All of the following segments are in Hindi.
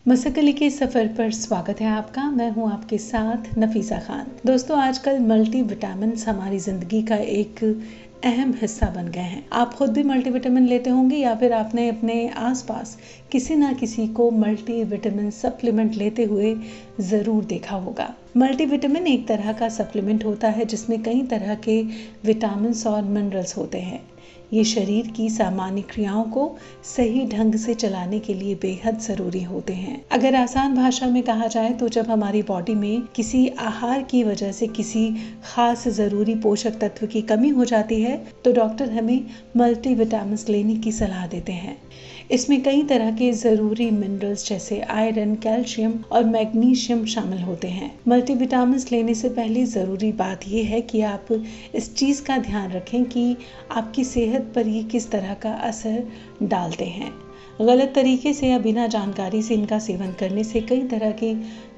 मसकली के सफ़र पर स्वागत है आपका। मैं हूं आपके साथ नफीसा खान। दोस्तों, आजकल मल्टी विटामिन्स हमारी ज़िंदगी का एक अहम हिस्सा बन गए हैं। आप खुद भी मल्टीविटामिन लेते होंगे या फिर आपने अपने आसपास किसी ना किसी को मल्टीविटामिन सप्लीमेंट लेते हुए ज़रूर देखा होगा। मल्टीविटामिन एक तरह का सप्लीमेंट होता है जिसमें कई तरह के विटामिन्स और मिनरल्स होते हैं। ये शरीर की सामान्य क्रियाओं को सही ढंग से चलाने के लिए बेहद ज़रूरी होते हैं। अगर आसान भाषा में कहा जाए तो जब हमारी बॉडी में किसी आहार की वजह से किसी खास ज़रूरी पोषक तत्व की कमी हो जाती है तो डॉक्टर हमें मल्टीविटामिन्स लेने की सलाह देते हैं। इसमें कई तरह के ज़रूरी मिनरल्स जैसे आयरन, कैल्शियम और मैग्नीशियम शामिल होते हैं। मल्टीविटामिन्स लेने से पहले ज़रूरी बात यह है कि आप इस चीज़ का ध्यान रखें कि आपकी सेहत पर ये किस तरह का असर डालते हैं। गलत तरीके से या बिना जानकारी से इनका सेवन करने से कई तरह की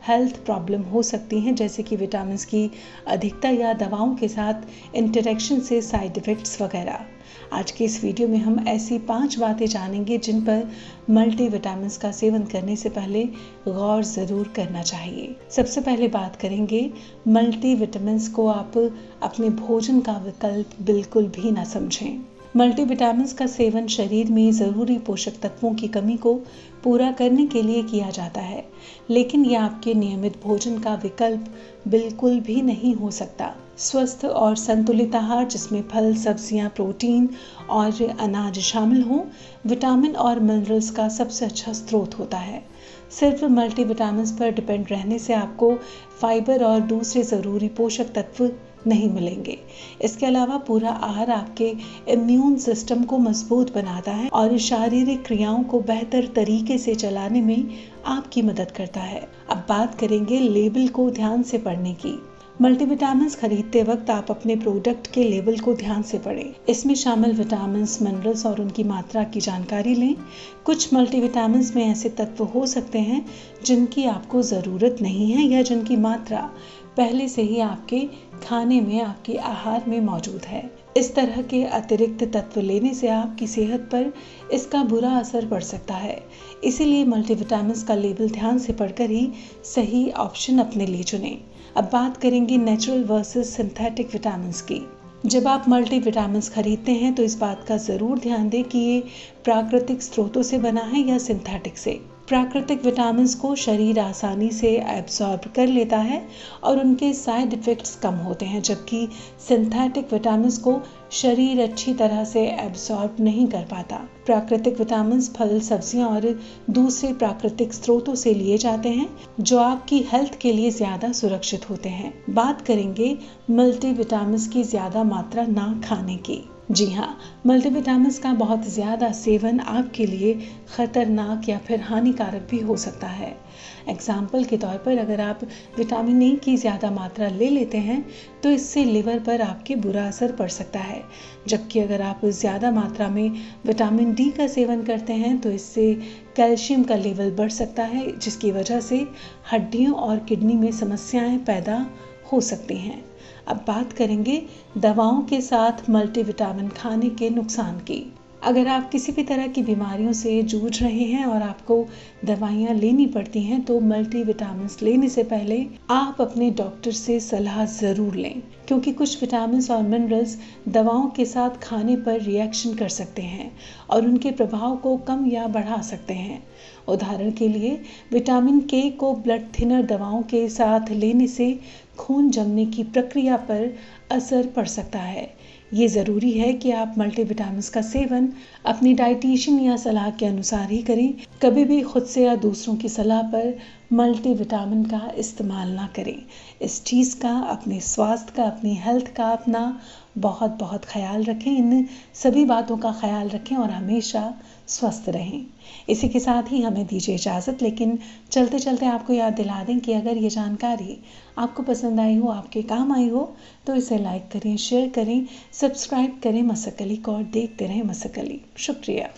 हेल्थ प्रॉब्लम हो सकती हैं, जैसे कि विटामिन्स की अधिकता या दवाओं के साथ इंटरेक्शन से साइड इफ़ेक्ट्स वगैरह। आज के इस वीडियो में हम ऐसी 5 बातें जानेंगे जिन पर मल्टीविटामिन्स का सेवन करने से पहले गौर ज़रूर करना चाहिए। सबसे पहले बात करेंगे, मल्टीविटामिन्स को आप अपने भोजन का विकल्प बिल्कुल भी ना समझें। मल्टीविटामिन्स का सेवन शरीर में ज़रूरी पोषक तत्वों की कमी को पूरा करने के लिए किया जाता है, लेकिन यह आपके नियमित भोजन का विकल्प बिल्कुल भी नहीं हो सकता। स्वस्थ और संतुलित आहार जिसमें फल, सब्जियां, प्रोटीन और अनाज शामिल हों, विटामिन और मिनरल्स का सबसे अच्छा स्रोत होता है। सिर्फ मल्टीविटामिन्स पर डिपेंड रहने से आपको फाइबर और दूसरे ज़रूरी पोषक तत्व नहीं मिलेंगे। इसके अलावा पूरा आहार आपके इम्यून सिस्टम को मजबूत बनाता है और शारीरिक क्रियाओं को बेहतर तरीके से चलाने में आपकी मदद करता है। अब बात करेंगे लेबल को ध्यान से पढ़ने की। मल्टीविटामिन्स खरीदते वक्त आप अपने प्रोडक्ट के लेबल को ध्यान से पढ़ें। इसमें शामिल विटामिन्स, मिनरल्स और उनकी मात्रा की जानकारी लें। कुछ मल्टीविटामिन्स में ऐसे तत्व हो सकते हैं जिनकी आपको ज़रूरत नहीं है या जिनकी मात्रा पहले से ही आपके खाने में, आपके आहार में मौजूद है। इस तरह के अतिरिक्त तत्व लेने से आपकी सेहत पर इसका बुरा असर पड़ सकता है। इसीलिए मल्टीविटामिन्स का लेबल ध्यान से पढ़कर ही सही ऑप्शन अपने लिए चुनें। अब बात करेंगे नेचुरल वर्सेस सिंथेटिक विटामिन्स की। जब आप मल्टीविटामिन्स खरीदते हैं तो इस बात का ज़रूर ध्यान दें कि ये प्राकृतिक स्रोतों से बना है या सिंथेटिक से। प्राकृतिक विटामिन्स को शरीर आसानी से एब्जॉर्ब कर लेता है और उनके साइड इफ़ेक्ट्स कम होते हैं, जबकि सिंथेटिक विटामिन्स को शरीर अच्छी तरह से एब्जॉर्ब नहीं कर पाता। प्राकृतिक विटामिन्स फल, सब्जियां और दूसरे प्राकृतिक स्रोतों से लिए जाते हैं जो आपकी हेल्थ के लिए ज़्यादा सुरक्षित होते हैं। बात करेंगे मल्टीविटामिन्स की ज़्यादा मात्रा ना खाने की। जी हाँ, मल्टीविटामिन्स का बहुत ज़्यादा सेवन आपके लिए ख़तरनाक या फिर हानिकारक भी हो सकता है। एग्जाम्पल के तौर पर अगर आप विटामिन ए की ज़्यादा मात्रा ले लेते हैं तो इससे लिवर पर आपके बुरा असर पड़ सकता है, जबकि अगर आप ज़्यादा मात्रा में विटामिन डी का सेवन करते हैं तो इससे कैल्शियम का लेवल बढ़ सकता है, जिसकी वजह से हड्डियों और किडनी में समस्याएं पैदा हो सकती हैं। अब बात करेंगे दवाओं के साथ मल्टीविटामिन खाने के नुकसान की। अगर आप किसी भी तरह की बीमारियों से जूझ रहे हैं और आपको दवाइयाँ लेनी पड़ती हैं तो मल्टीविटामिन्स लेने से पहले आप अपने डॉक्टर से सलाह ज़रूर लें, क्योंकि कुछ विटामिन्स और मिनरल्स दवाओं के साथ खाने पर रिएक्शन कर सकते हैं और उनके प्रभाव को कम या बढ़ा सकते हैं। उदाहरण के लिए विटामिन के को ब्लड थिनर दवाओं के साथ लेने से खून जमने की प्रक्रिया पर असर पड़ सकता है। ये ज़रूरी है कि आप मल्टीविटामिन्स का सेवन अपनी डाइटिशियन या सलाह के अनुसार ही करें। कभी भी खुद से या दूसरों की सलाह पर मल्टीविटामिन का इस्तेमाल ना करें। इस चीज़ का, अपने स्वास्थ्य का, अपनी हेल्थ का अपना बहुत बहुत ख्याल रखें। इन सभी बातों का ख्याल रखें और हमेशा स्वस्थ रहें। इसी के साथ ही हमें दीजिए इजाज़त, लेकिन चलते चलते आपको याद दिला दें कि अगर ये जानकारी आपको पसंद आई हो, आपके काम आई हो, तो इसे लाइक करें, शेयर करें, सब्सक्राइब करें मसकली को और देखते रहें मसकली। शुक्रिया।